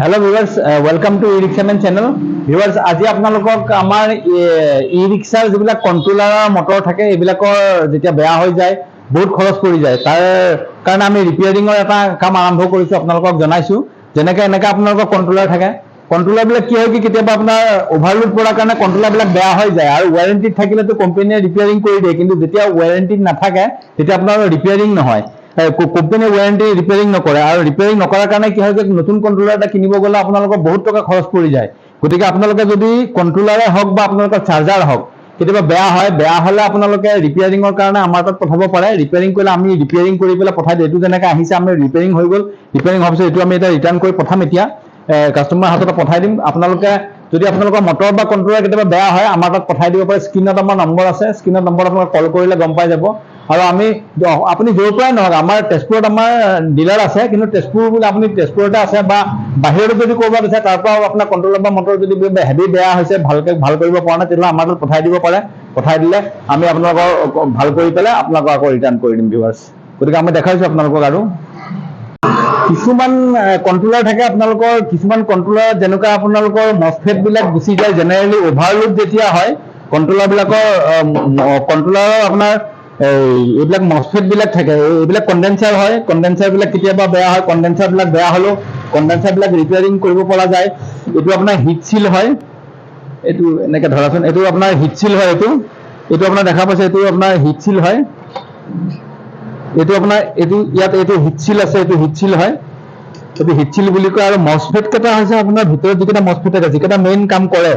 Hello viewers, welcome to e-rickshaman channel. Viewers, আজি আপোনালোকক আমাৰ ই-ৰিক্সাৰ যিবিলাক কন্ট্ৰোলাৰৰ মটৰ থাকে এইবিলাকৰ যেতিয়া বেয়া হৈ যায় বহুত খৰচ পৰি যায় তাৰ কাৰণে আমি ৰিপেয়াৰিঙৰ এটা কাম আৰম্ভ কৰিছো আপোনালোকক জনাইছো যেনেকৈ এনেকৈ আপোনালোকৰ কন্ট্ৰোলাৰ থাকে কন্ট্ৰোলাৰবিলাক কি হয় কি কেতিয়াবা আপোনাৰ ওভাৰলোড পৰাৰ কাৰণে কন্ট্ৰোলাৰবিলাক বেয়া হৈ যায় আৰু ওয়াৰেণ্টিত থাকিলেতো কোম্পানীয়ে ৰিপেয়াৰিং কৰি দিয়ে কিন্তু যেতিয়া ওয়াৰেণ্টিত নাথাকে তেতিয়া আপোনাৰ ৰিপেয়াৰিং নহয় কোম্পানী ওয়াৰেণ্টি ৰিপেয়াৰিং নকৰে আৰু ৰিপেয়াৰিং নকৰাৰ কাৰণে কি হয় যে নতুন কন্ট্ৰোলাৰ এটা কিনিব গ'লে আপোনালোকৰ বহুত টকা খৰচ পৰি যায় গতিকে আপোনালোকে যদি কন্ট্ৰোলাৰে হওক বা আপোনালোকৰ চাৰ্জাৰ হওক কেতিয়াবা বেয়া হলে আপোনালোকে ৰিপেয়াৰিঙৰ কাৰণে আমাৰ তাত পঠাব পাৰে ৰিপেয়াৰিং কৰিলে আমি ৰিপেয়াৰিং কৰি পেলাই পঠাই দিওঁ এইটো যেনেকৈ আহিছে আমি ৰিপেয়াৰিং হৈ গ'ল ৰিপেয়াৰিং হোৱাৰ পিছত এইটো আমি এটা ৰিটাৰ্ণ কৰি পঠাম এতিয়া কাষ্টমাৰ হাতত পঠাই দিম আপোনালোকে যদি আপোনালোকৰ মটৰ বা কন্ট্ৰোলাৰ কেতিয়াবা বেয়া হয় আমাৰ তাত পঠাই দিব পাৰে স্ক্ৰীনত আমাৰ নম্বৰ আছে স্ক্ৰীনত নম্বৰ আপোনালোক কল কৰিলে গম পাই যাব আৰু আমি আপুনি য'ৰ পৰাই নহওক আমাৰ তেজপুৰত আমাৰ ডিলাৰ আছে কিন্তু তেজপুৰ বুলি আপুনি তেজপুৰতে আছে বা বাহিৰত যদি ক'ৰবাত আছে তাৰ পৰাও আপোনাৰ কন্ট্ৰোলাৰ বা মটৰ যদি হেভি বেয়া হৈছে ভালকৈ ভাল কৰিব পৰা নাই তেতিয়াহ'লে আমাৰ তাত পঠাই দিব পাৰে পঠাই দিলে আমি আপোনালোকৰ ভাল কৰি পেলাই আপোনালোকক আকৌ ৰিটাৰ্ণ কৰি দিম ভিউৱাৰ্ছ গতিকে আমি দেখাইছোঁ আপোনালোকক আৰু কিছুমান কন্ট্ৰোলাৰ থাকে আপোনালোকৰ কিছুমান কন্ট্ৰোলাৰ যেনেকুৱা আপোনালোকৰ মছফেটবিলাক গুচি যায় জেনেৰেলি অভাৰলোড যেতিয়া হয় কন্ট্ৰোলাৰৰ আপোনাৰ এইবিলাক মছফেটবিলাক থাকে এইবিলাক কনডেন্সাৰ হয় কনডেন্সাৰবিলাক কেতিয়াবা বেয়া হয় কনডেন্সাৰবিলাক বেয়া হ'লেও কনডেন্সাৰবিলাক ৰিপেয়াৰিং কৰিব পৰা যায় এইটো আপোনাৰ হিট চিল হয় এইটো এনেকৈ ধৰাচোন এইটো আপোনাৰ হিট চিল হয় এইটো আপোনাৰ দেখা পাইছে এইটো আপোনাৰ হিট চিল হয় এইটো আপোনাৰ ইয়াত এইটো হিট চিল আছে এইটো হিট চিল হয় এইটো হিট চিল বুলি কয় আৰু মছফেট কেইটা হৈছে আপোনাৰ ভিতৰত যিকেইটা মছফেট থাকে যিকেইটা মেইন কাম কৰে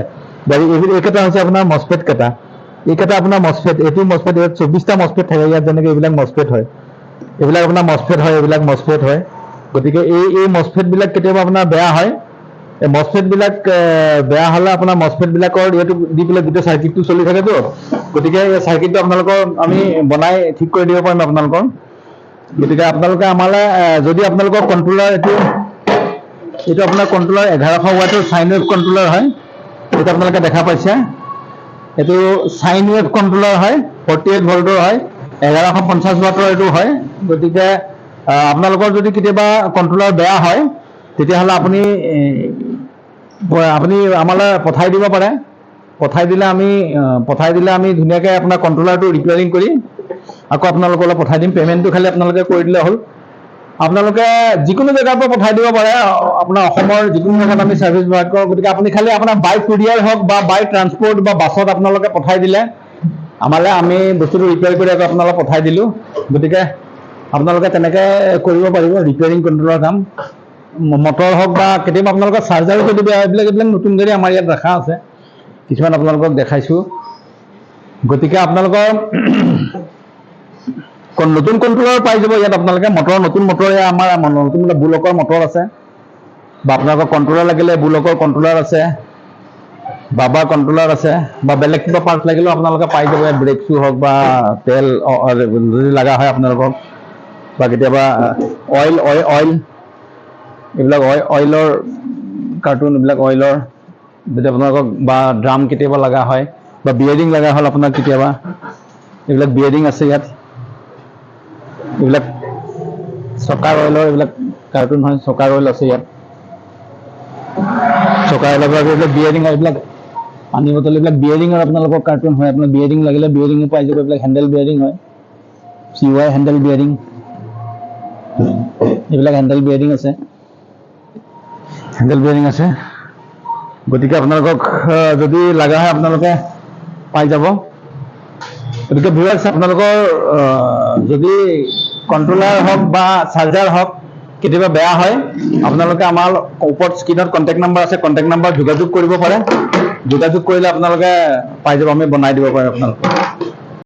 এইকেইটা হৈছে আপোনাৰ মছফেট কেইটা এইকেইটা আপোনাৰ মছফেট এইটো মছফেট ইয়াত 24টা মছফেট থাকে ইয়াত যেনেকৈ এইবিলাক মছফেট হয় এইবিলাক আপোনাৰ মছফেট হয় এইবিলাক মছফেট হয় গতিকে এই মছফেটবিলাক কেতিয়াবা আপোনাৰ বেয়া হয় এই মছফেটবিলাক বেয়া হ'লে আপোনাৰ মছফেটবিলাকৰ এইটো দি পেলাই গোটেই চাৰ্কিটটো চলি থাকেতো গতিকে এই চাৰ্কিটটো আপোনালোকৰ আমি বনাই ঠিক কৰি দিব পাৰিম আপোনালোকৰ গতিকে আপোনালোকে আমালৈ যদি আপোনালোকৰ কন্ট্ৰোলাৰ এইটো আপোনাৰ কন্ট্ৰোলাৰ 1100 ৱাটৰ সাইন ৱেভ কন্ট্ৰোলাৰ হয় এইটো আপোনালোকে দেখা পাইছে এইটো সাইন ৱেভ কন্ট্ৰোলাৰ হয় 48 ভল্টৰ হয় 1150 ৱাটৰ এইটো হয় গতিকে আপোনালোকৰ যদি কেতিয়াবা কন্ট্ৰোলাৰ বেয়া হয় তেতিয়াহ'লে আপুনি আমালৈ পঠাই দিব পাৰে পঠাই দিলে আমি ধুনীয়াকৈ আপোনাৰ কন্ট্ৰোলাৰটো ৰিপেয়াৰিং কৰি আকৌ আপোনালোকলৈ পঠাই দিম পে'মেণ্টটো খালি আপোনালোকে কৰি দিলে হ'ল আপোনালোকে যিকোনো জেগাৰ পৰা পঠাই দিব পাৰে আপোনাৰ অসমৰ যিকোনো জেগাত আমি ছাৰ্ভিচ প্ৰভাইড কৰোঁ গতিকে আপুনি খালি আপোনাৰ বাই কুৰিয়াৰ হওক বা বাই ট্ৰান্সপৰ্ট বা বাছত আপোনালোকে পঠাই দিলে আমালৈ আমি বস্তুটো ৰিপেয়াৰ কৰি আকৌ আপোনালোকক পঠাই দিলোঁ গতিকে আপোনালোকে তেনেকৈ কৰিব পাৰিব ৰিপেয়াৰিং কন্ট্ৰোলৰ কাম মটৰ হওক বা কেতিয়াবা আপোনালোকৰ চাৰ্জাৰো যদি বেয়া এইবিলাক নতুন গাড়ী আমাৰ ইয়াত ৰখা আছে কিছুমান আপোনালোকক দেখাইছোঁ গতিকে আপোনালোকৰ নতুন কন্ট্ৰোলাৰ পাই যাব ইয়াত আপোনালোকে নতুন মটৰ আমাৰ নতুন বুলকৰ মটৰ আছে বা আপোনালোকৰ কন্ট্ৰোলাৰ লাগিলে বুলকৰ কন্ট্ৰোলাৰ আছে বাবাৰ কন্ট্ৰোলাৰ আছে বা বেলেগ কিবা পাৰ্ট লাগিলেও আপোনালোকে পাই যাব ইয়াত ব্ৰেক শ্বু হওক বা তেল যদি লগা হয় আপোনালোকক বা কেতিয়াবা অইল এইবিলাক অইলৰ কাৰ্টুন এইবিলাক অইলৰ যদি আপোনালোকক বা ড্ৰাম কেতিয়াবা লগা হয় বা বিয়েৰিং লগা হ'ল আপোনাক কেতিয়াবা এইবিলাক বিয়েৰিং আছে ইয়াত এইবিলাক চকাৰ অইলৰ এইবিলাক কাৰ্টুন হয় চকাৰ অইল আছে ইয়াত চকাৰ অইলৰ পৰা এইবিলাক বিয়েৰিং এইবিলাক পানী বটল এইবিলাক বিয়েৰিঙৰ আপোনালোকৰ কাৰ্টুন হয় আপোনাৰ বিয়েৰিং লাগিলে বিয়েৰিঙো পাই যাব এইবিলাক হেণ্ডেল বিয়েৰিং হয় CY হেণ্ডেল বিয়েৰিং এইবিলাক হেণ্ডেল বিয়েৰিং আছে গতিকে আপোনালোকক যদি লগা হয় আপোনালোকে পাই যাব গতিকে ভিউৱাৰ্ছ আপোনালোকৰ যদি কন্ট্ৰোলাৰ হওক বা চাৰ্জাৰ হওক কেতিয়াবা বেয়া হয় আপোনালোকে আমাৰ ওপৰত স্ক্ৰীনত কণ্টেক্ট নম্বৰ আছে কণ্টেক্ট নম্বৰ যোগাযোগ কৰিব পাৰে যোগাযোগ কৰিলে আপোনালোকে পাই যাব আমি বনাই দিব পাৰিম আপোনালোকক